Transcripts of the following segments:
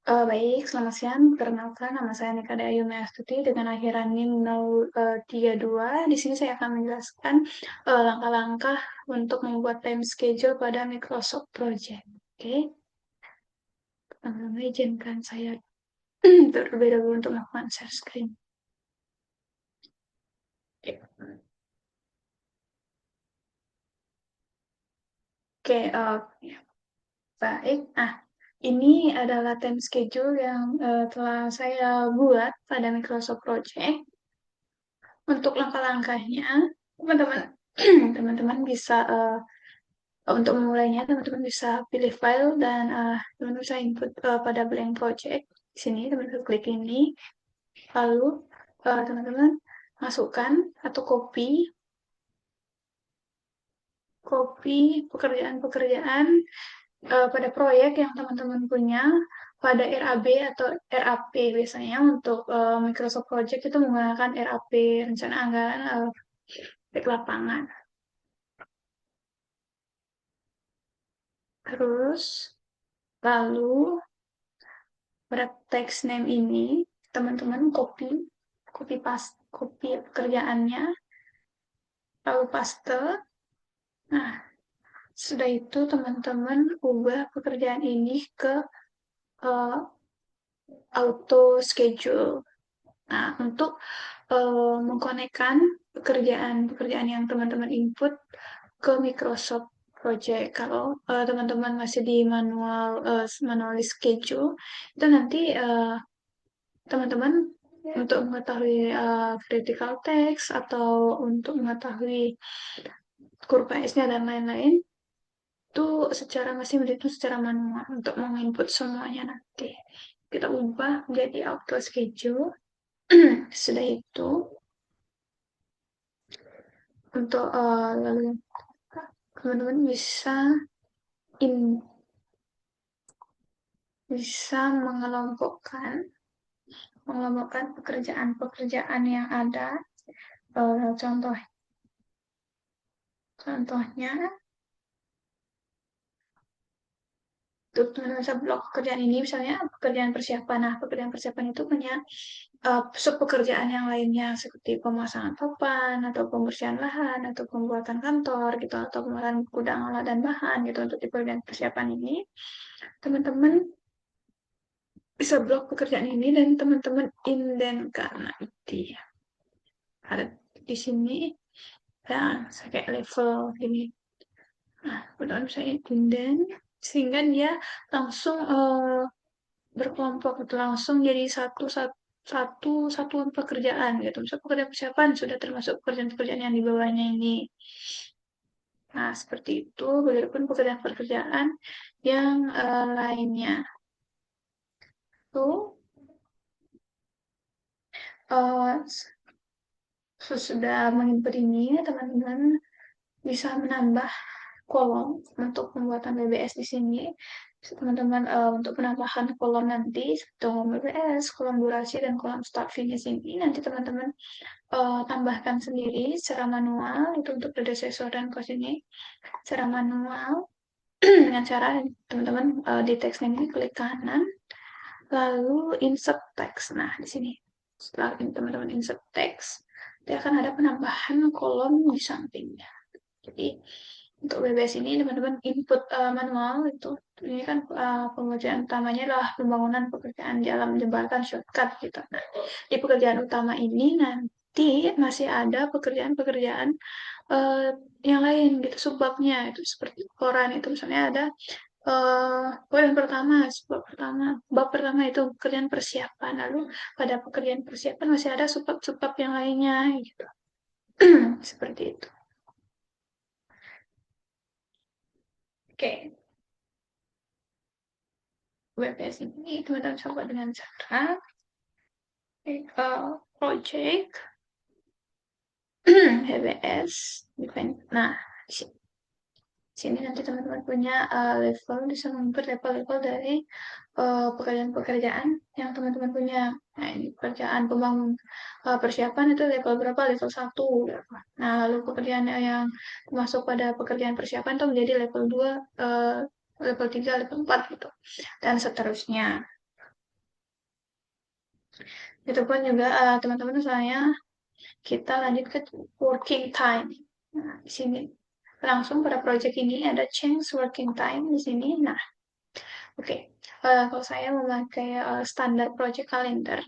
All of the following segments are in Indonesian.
Baik, selamat siang. Perkenalkan, nama saya Nika Dayuni Astuti dengan akhiran NIM 032. Di sini saya akan menjelaskan langkah-langkah untuk membuat time schedule pada Microsoft Project. Oke, pertama izinkan saya terlebih dahulu untuk melakukan share screen. Oke, ya, baik. Ini adalah time schedule yang telah saya buat pada Microsoft Project. Untuk langkah-langkahnya, teman-teman teman-teman bisa untuk memulainya, teman-teman bisa pilih file dan teman-teman bisa input pada blank project. Di sini teman-teman klik ini, lalu teman-teman masukkan atau copy pekerjaan-pekerjaan pada proyek yang teman-teman punya pada RAB atau RAP. Biasanya untuk Microsoft Project itu menggunakan RAP, rencana anggaran proyek lapangan. Terus lalu pada text name ini teman-teman copy pekerjaannya, lalu paste. Nah, sudah itu teman-teman ubah pekerjaan ini ke uh, auto schedule. Nah, untuk mengkonekkan pekerjaan-pekerjaan yang teman-teman input ke Microsoft Project. Kalau teman-teman masih di manual schedule, itu nanti teman-teman untuk mengetahui critical text atau untuk mengetahui kurva S-nya dan lain-lain itu masih berhitung secara manual untuk menginput semuanya nanti. Kita ubah menjadi auto schedule. Sudah itu untuk lalu teman-teman in bisa mengelompokkan pekerjaan-pekerjaan yang ada. Contohnya untuk menulis blok pekerjaan ini, misalnya pekerjaan persiapan. Nah, pekerjaan persiapan itu punya sub-pekerjaan yang lainnya seperti pemasangan papan atau pembersihan lahan atau pembuatan kantor gitu atau pembuatan gudang alat dan bahan gitu. Untuk di pekerjaan persiapan ini teman-teman bisa blok pekerjaan ini dan teman-teman inden karena itu ada di sini ya saya kayak level ini. Nah, teman-teman bisa inden sehingga dia langsung berkelompok itu langsung jadi satuan pekerjaan gitu. Misal pekerjaan persiapan sudah termasuk pekerjaan-pekerjaan yang di bawahnya ini. Nah, seperti itu. Begitupun pekerjaan-pekerjaan yang lainnya. Tuh, uh, sesudah menginput ini, teman-teman bisa menambah kolom untuk pembuatan BBS di sini. Teman-teman untuk penambahan kolom nanti, kolom BBS, kolom durasi, dan kolom start finish ini nanti teman-teman tambahkan sendiri secara manual itu untuk predecessor dan cost ini secara manual dengan cara teman-teman di text ini klik kanan lalu insert text. Nah, di sini setelah teman-teman insert text dia akan ada penambahan kolom di sampingnya. Jadi untuk BBS ini teman-teman input manual itu ini kan pengerjaan utamanya adalah pembangunan pekerjaan jalan jembatan shortcut gitu. Nah, di pekerjaan utama ini nanti masih ada pekerjaan-pekerjaan uh, yang lain gitu subbabnya itu seperti koran itu misalnya ada poin pertama bab pertama itu pekerjaan persiapan lalu pada pekerjaan persiapan masih ada subbab-subbab yang lainnya gitu. Seperti itu. Oke, WPS ini teman-teman coba dengan cara project WPS define. Nah, di sini nanti teman-teman punya level bisa menginput level-level dari pekerjaan-pekerjaan yang teman-teman punya. Nah, ini pekerjaan pembangun persiapan itu level berapa? Level 1. Nah, lalu pekerjaan yang masuk pada pekerjaan persiapan itu menjadi level 2, level 3, level 4 gitu. Dan seterusnya. Itu pun juga teman-teman misalnya kita lanjut ke working time. Nah, di sini langsung pada project ini ada change working time di sini. Nah, oke. Kalau saya memakai standar project calendar,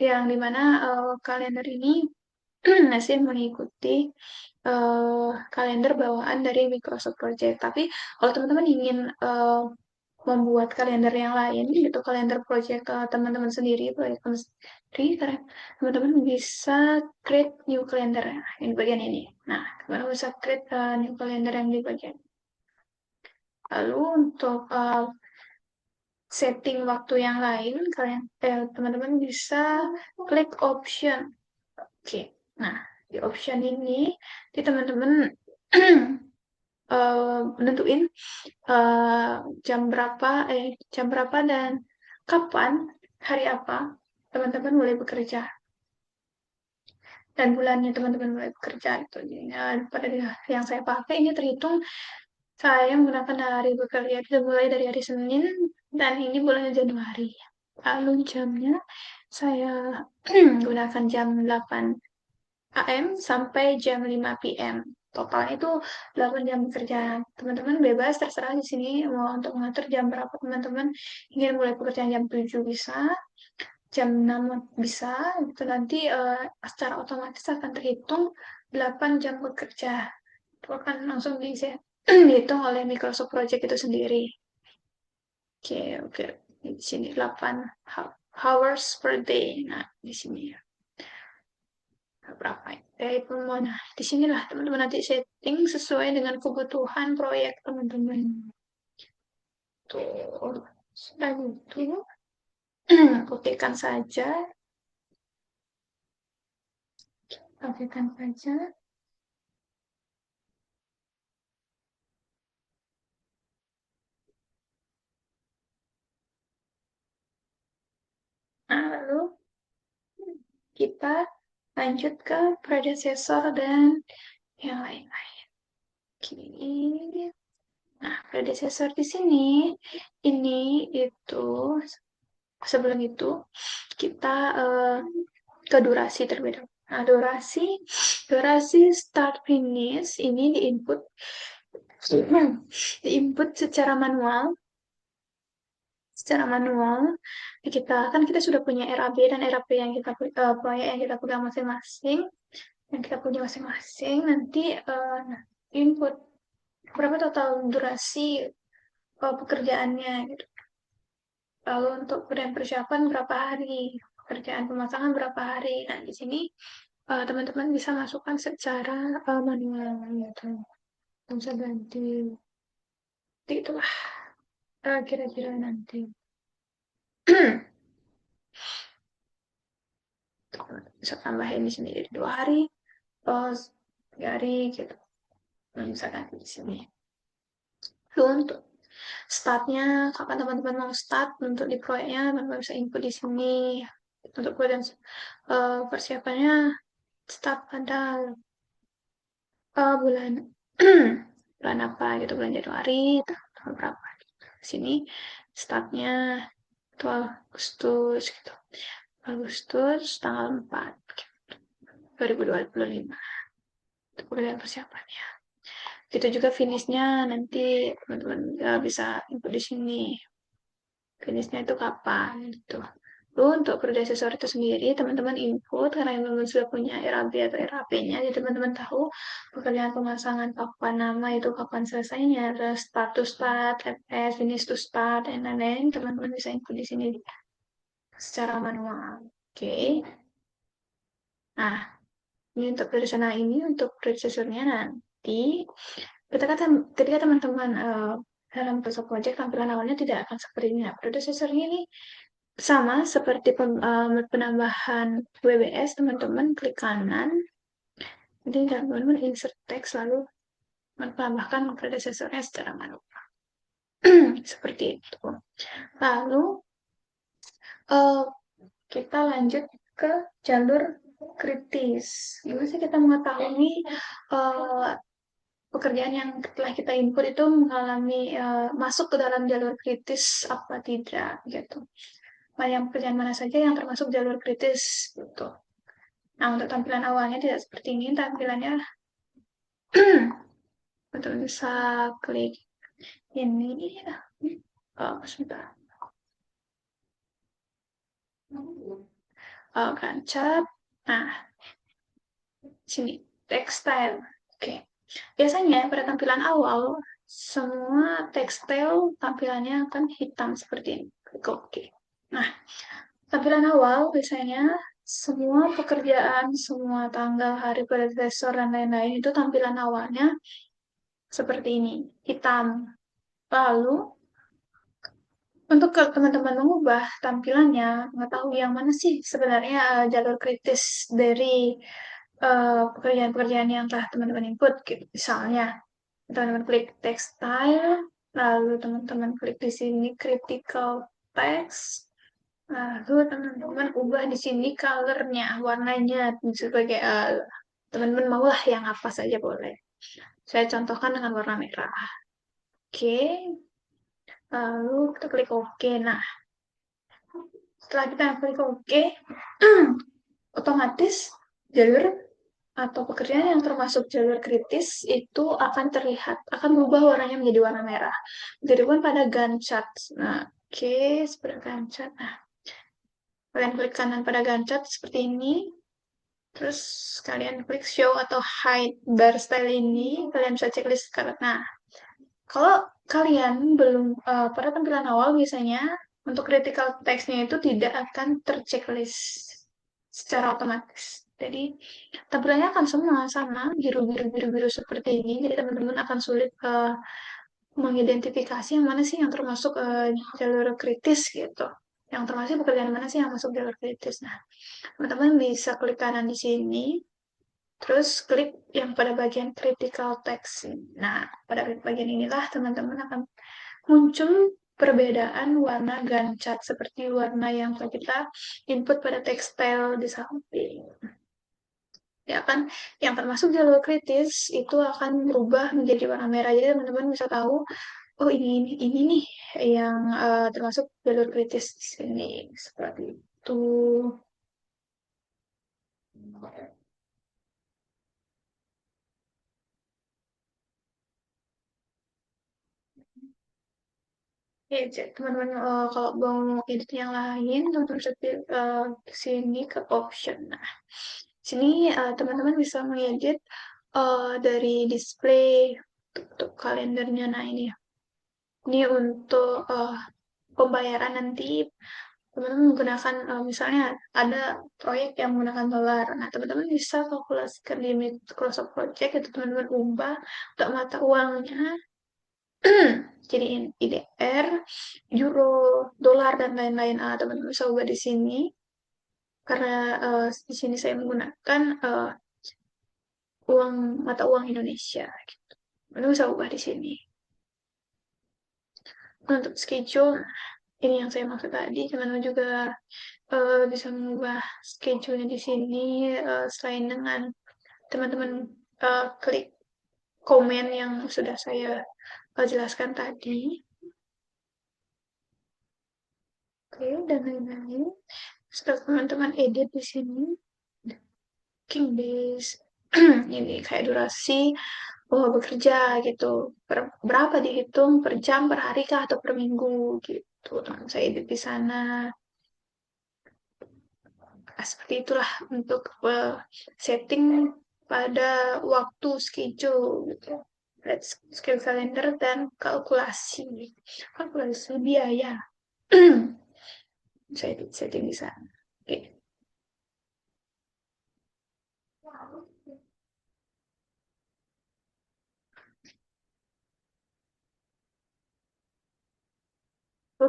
yang dimana kalender ini masih mengikuti kalender bawaan dari Microsoft Project. Tapi kalau teman-teman ingin membuat kalender yang lain, gitu kalender project teman-teman sendiri, proyek teman sendiri, karena teman-teman bisa create new calendar yang di bagian ini. Nah, teman-teman bisa create new calendar yang di bagian. Lalu untuk setting waktu yang lain, kalian teman-teman bisa klik option. Oke, nah di option ini, di teman-teman menentuin eh, jam berapa dan kapan, hari apa teman-teman mulai bekerja dan bulannya teman-teman mulai bekerja itu. Jadi pada yang saya pakai ini terhitung saya menggunakan hari bekerja itu mulai dari hari Senin dan ini bulan Januari. Lalu jamnya saya gunakan jam 8 AM sampai jam 5 PM. Totalnya itu 8 jam kerja. Teman-teman bebas terserah di sini mau untuk mengatur jam berapa teman-teman ingin mulai pekerjaan jam 7 bisa, jam 6 bisa, itu nanti secara otomatis akan terhitung 8 jam bekerja. Itu akan langsung dihitung oleh Microsoft Project itu sendiri. Oke, oke. Di sini 8 hours per day. Nah, di sini ya. Berapa ya itu mau, nah disinilah teman-teman nanti setting sesuai dengan kebutuhan proyek teman-teman tuh. Sudah gitu okekan saja, okekan saja. Nah, lalu kita lanjut ke predecessor dan yang lain-lain. Oke. Nah, predecessor di sini ini itu sebelum itu kita ke durasi terlebih dahulu. Nah, durasi start finish ini diinput secara manual. Kita sudah punya RAB dan RAP yang proyek yang kita pegang masing-masing, yang kita punya masing-masing. Nanti input berapa total durasi pekerjaannya gitu. Lalu untuk persiapan berapa hari, pekerjaan pemasangan berapa hari. Nah, di sini teman-teman bisa masukkan secara manual gitu. Bisa ganti. Jadi itulah kira-kira nanti. Bisa tambahin di sini jadi 2 hari, terus 3 hari gitu. Nah, misalkan di sini. Lalu untuk startnya, kapan teman-teman mau start untuk di proyeknya, teman-teman bisa input di sini. Untuk kemudian persiapannya start pada bulan bulan apa gitu, bulan Januari, tanggal berapa. Di sini startnya itu Agustus gitu. Agustus tanggal 4 gitu, 2025. Itu pekerjaan persiapannya. Itu juga finishnya nanti teman-teman bisa input di sini. Finishnya itu kapan gitu. Lalu untuk predecessor itu sendiri, teman-teman input karena teman-teman sudah punya RAB atau RAP-nya, jadi teman-teman tahu pekerjaan pemasangan kapan nama itu kapan selesainya, terus start to start, FS, finish to start, dan lain-lain, teman-teman bisa input di sini secara manual. Oke. Nah, ini untuk predecessor ini untuk predecessornya nanti ketika teman-teman dalam Microsoft Project tampilan awalnya tidak akan seperti ini. Nah, predecessornya ini sama seperti penambahan WBS, teman-teman klik kanan, jadi teman-teman insert text lalu menambahkan predecessornya secara manual. Seperti itu. Lalu uh, kita lanjut ke jalur kritis. Gimana sih kita mengetahui uh, pekerjaan yang telah kita input itu mengalami masuk ke dalam jalur kritis apa tidak gitu. Yang pekerjaan mana saja yang termasuk jalur kritis gitu. Nah, untuk tampilan awalnya tidak seperti ini, tampilannya betul bisa klik ini. Sebentar. Kancap. Nah, sini tekstil. Oke. Biasanya pada tampilan awal semua tekstil tampilannya akan hitam seperti ini. Klik oke. Nah, tampilan awal biasanya semua pekerjaan, semua tanggal, hari, predesor, dan lain-lain itu tampilan awalnya seperti ini, hitam. Lalu, untuk teman-teman mengubah tampilannya, mengetahui yang mana sih sebenarnya jalur kritis dari pekerjaan-pekerjaan yang telah teman-teman input, gitu. Misalnya, teman-teman klik textile, lalu teman-teman klik di sini critical text, lalu teman-teman ubah di sini colornya, warnanya sebagai teman-teman maulah yang apa saja boleh. Saya contohkan dengan warna merah. Oke, lalu kita klik OK. Nah, setelah kita klik OK, otomatis jalur atau pekerjaan yang termasuk jalur kritis itu akan terlihat, akan berubah warnanya menjadi warna merah. Begitupun pada Gantt chart. Nah, oke, seperti Gantt chart. Nah, kalian klik kanan pada Gantt chart seperti ini. Terus kalian klik show atau hide bar style ini, kalian bisa checklist sekarang. Nah, kalau kalian belum pada tampilan awal biasanya untuk critical text-nya itu tidak akan terchecklist secara otomatis. Jadi tampilannya akan semua sama biru-biru seperti ini. Jadi teman-teman akan sulit mengidentifikasi yang mana sih yang termasuk jalur kritis gitu. Yang termasuk pekerjaan mana sih yang masuk jalur kritis. Nah, teman-teman bisa klik kanan di sini. Terus klik yang pada bagian critical text. Nah, pada bagian inilah teman-teman akan muncul perbedaan warna gancat seperti warna yang kita input pada tekstil di samping. Ya kan, yang termasuk jalur kritis itu akan berubah menjadi warna merah. Jadi teman-teman bisa tahu, oh ini nih yang termasuk jalur kritis di sini seperti itu. Ya, teman-teman kalau mau edit yang lain, teman-teman bisa ke sini ke option. Nah, sini teman-teman bisa mengedit dari display untuk kalendernya. Nah, ini untuk pembayaran nanti teman-teman menggunakan misalnya ada proyek yang menggunakan dolar. Nah, teman-teman bisa kalkulasikan limit cross of project itu teman-teman ubah untuk mata uangnya jadi IDR, euro, dolar dan lain-lain. Teman-teman bisa ubah di sini karena di sini saya menggunakan mata uang Indonesia. Gitu. Teman-teman bisa ubah di sini. Untuk schedule, ini yang saya maksud tadi, teman-teman juga bisa mengubah schedule-nya di sini selain dengan teman-teman klik komen yang sudah saya jelaskan tadi. Oke, dan lain-lain. Setelah teman-teman edit di sini, working days, ini kayak durasi bekerja gitu. Berapa dihitung per jam, per hari kah, atau per minggu gitu. Teman saya edit di sana. Nah, seperti itulah untuk setting pada waktu schedule gitu. Schedule kalender dan kalkulasi. Kalkulasi biaya. Saya setting di sana. Oke. Lalu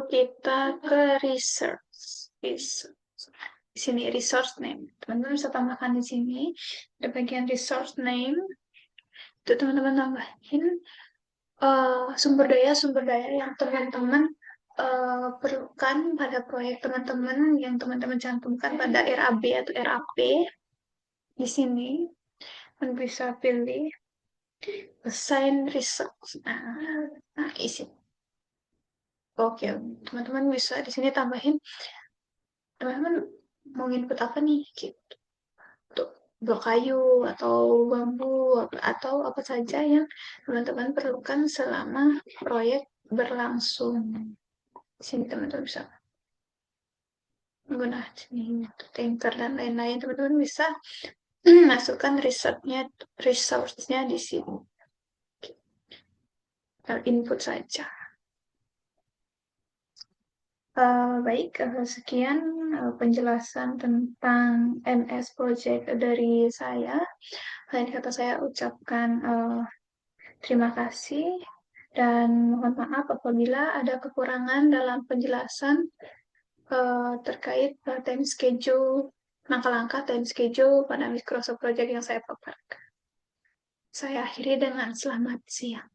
kita ke research. Research. Di sini resource name. Teman-teman bisa tambahkan di sini. Ada bagian resource name. Itu teman-teman tambahin sumber daya yang teman-teman perlukan pada proyek teman-teman yang teman-teman cantumkan pada RAB atau RAP di sini. Teman bisa pilih. Assign research. Nah, isi. Oke, teman-teman bisa di sini tambahin, teman-teman mau input apa nih? Gitu. Untuk blok kayu atau bambu atau apa saja yang teman-teman perlukan selama proyek berlangsung. Di sini teman-teman bisa menggunakan sini Tinker dan lain-lain. Teman-teman bisa masukkan resource-nya di sini. Input saja. Baik, sekian penjelasan tentang MS Project dari saya. Lain kata saya ucapkan terima kasih dan mohon maaf apabila ada kekurangan dalam penjelasan terkait time schedule, langkah-langkah time schedule pada Microsoft Project yang saya paparkan. Saya akhiri dengan selamat siang.